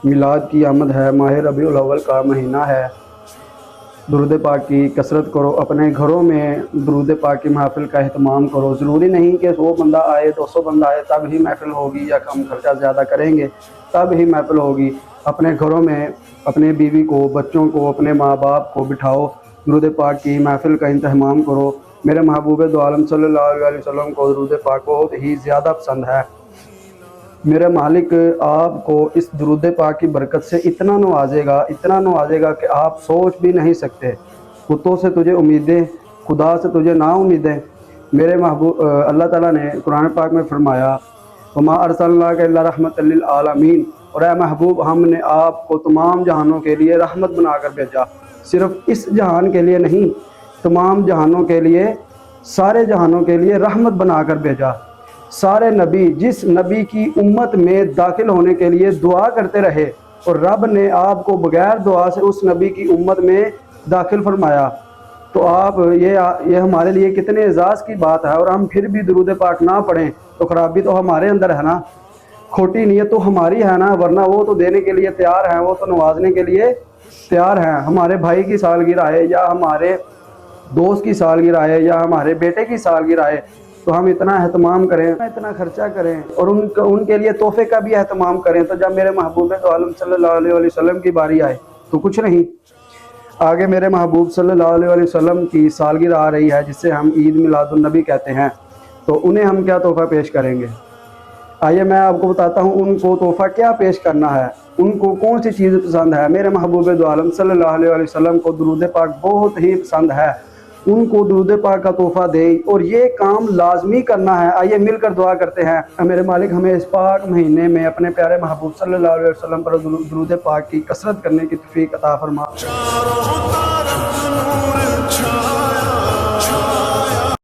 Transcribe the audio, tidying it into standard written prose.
میلاد کی آمد ہے، ماہ ربیع الاول کا مہینہ ہے، درود پاک کی کثرت کرو، اپنے گھروں میں درود پاک کی محفل کا اہتمام کرو۔ ضروری نہیں کہ 100 بندہ آئے 200 بندہ آئے تب ہی محفل ہوگی، یا کم خرچہ زیادہ کریں گے تب ہی محفل ہوگی۔ اپنے گھروں میں اپنے بیوی کو، بچوں کو، اپنے ماں باپ کو بٹھاؤ، درود پاک کی محفل کا اہتمام کرو۔ میرے محبوب دو عالم صلی اللہ علیہ وسلم کو درود پاک بہت ہی زیادہ پسند ہے۔ میرے مالک آپ کو اس درود پاک کی برکت سے اتنا نوازے گا کہ آپ سوچ بھی نہیں سکتے۔ کتوں سے تجھے امیدیں، خدا سے تجھے نا امیدیں۔ میرے محبوب اللہ تعالیٰ نے قرآن پاک میں فرمایا وما ارسلناک الا رحمۃ للعالمین، اور اے محبوب ہم نے آپ کو تمام جہانوں کے لیے رحمت بنا کر بھیجا۔ صرف اس جہان کے لیے نہیں، تمام جہانوں کے لیے، سارے جہانوں کے لیے رحمت بنا کر بھیجا۔ سارے نبی جس نبی کی امت میں داخل ہونے کے لیے دعا کرتے رہے، اور رب نے آپ کو بغیر دعا سے اس نبی کی امت میں داخل فرمایا، تو آپ یہ ہمارے لیے کتنے اعزاز کی بات ہے۔ اور ہم پھر بھی درود پاک نہ پڑھیں تو خرابی تو ہمارے اندر ہے نا، کھوٹی نیت تو ہماری ہے نا، ورنہ وہ تو دینے کے لیے تیار ہیں، وہ تو نوازنے کے لیے تیار ہیں۔ ہمارے بھائی کی سالگرہ ہے، یا ہمارے دوست کی سالگرہ ہے، یا ہمارے بیٹے کی سالگرہ ہے، تو ہم اتنا اہتمام کریں، اتنا خرچہ کریں، اور ان کے لیے تحفے کا بھی اہتمام کریں۔ تو جب میرے محبوب دو عالم صلی اللہ علیہ وسلم کی باری آئے تو کچھ نہیں۔ آگے میرے محبوب صلی اللہ علیہ وسلم کی سالگرہ آ رہی ہے، جس سے ہم عید میلاد النبی کہتے ہیں، تو انہیں ہم کیا تحفہ پیش کریں گے؟ آئیے میں آپ کو بتاتا ہوں ان کو تحفہ کیا پیش کرنا ہے، ان کو کون سی چیز پسند ہے۔ میرے محبوب دو عالم صلی اللہ علیہ وسلم کو درود پاک بہت ہی پسند ہے، ان کو درود پاک کا تحفہ دیں، اور یہ کام لازمی کرنا ہے۔ آئیے مل کر دعا کرتے ہیں، میرے مالک ہمیں اس پاک مہینے میں اپنے پیارے محبوب صلی اللہ علیہ وسلم پر درود پاک کی کثرت کرنے کی توفیق عطا فرما۔